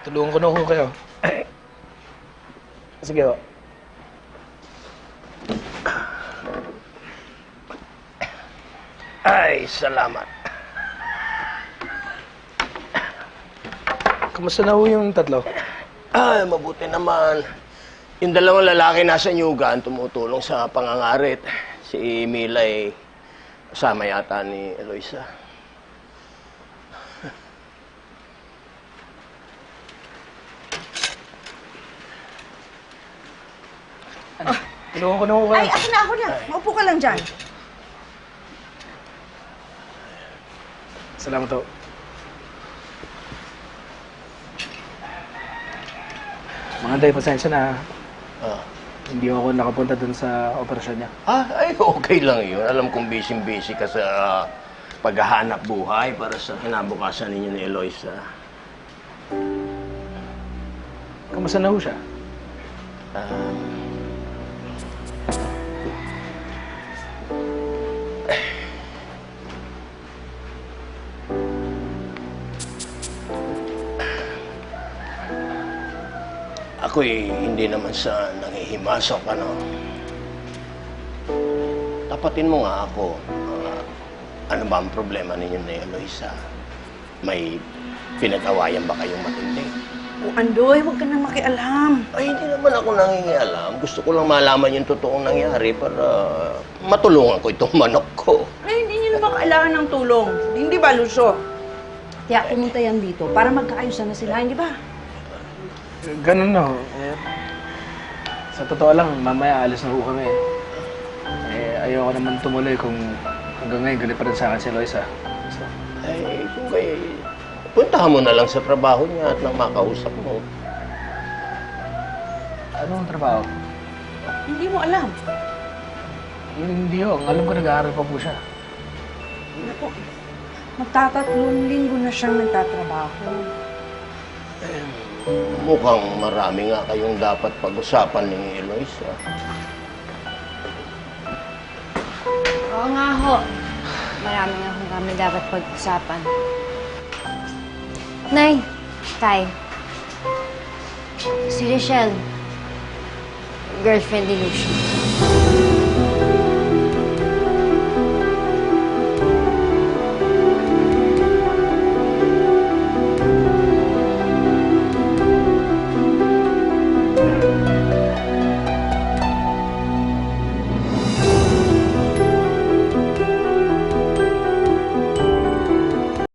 Tulungan ko na ho kayo. Sige ho. Ay, salamat. Kamusta na ho yung tatlo? Ay, mabuti naman. Yung dalawang lalaki nasa Nyugan tumutulong sa pangangarit. Si Mila ay kasama yata ni Eloisa. Tulungan ko na ho kayo. Ay, ako na. Maupo ka lang dyan. Salamat ho. Mga day, pasensya na. Ah. Hindi ako nakapunta dun sa operasyon niya. Ay, okay lang yun. Alam kong busy-busy ka sa paghahanap buhay para sa kinabukasan ninyo ni Eloisa. Kamusta na ho siya? Ako'y hindi naman sa nangihimasok, ano. Tapatin mo nga ako. Ano ba ang problema ninyo ni Eloisa? May pinag-awayan ba kayong matindi? O, Andoy, huwag ka nang makialam. Ay, hindi naman ako nangingialam. Gusto ko lang malaman yung totoong nangyari para matulungan ko itong manok ko. Ay, hindi niyo naman kailangan ng tulong. Hindi ba, Lucio? Kaya pumunta yan dito para magkaayusan na sila, hindi ba? Ganun na ho. Sa totoo lang, mamaya alis na ho kami. Ayoko naman tumuloy kung hanggang ngayon galit pa rin sa akin si Eloisa. So, Ay, kung kayo, puntahan mo na lang sa trabaho niya at nang makausap mo. anong trabaho? Hindi mo alam. Hindi ho. Ang alam ko nag-aaral pa po siya. Naku, magtatatlong linggo na siyang nagtatrabaho. Mukhang marami nga kayong dapat pag-usapan ni Eloisa. Oo nga ho. Marami nga kung kami dapat pag-usapan. Nay, Tay. Si Richelle, girlfriend ni Lucio.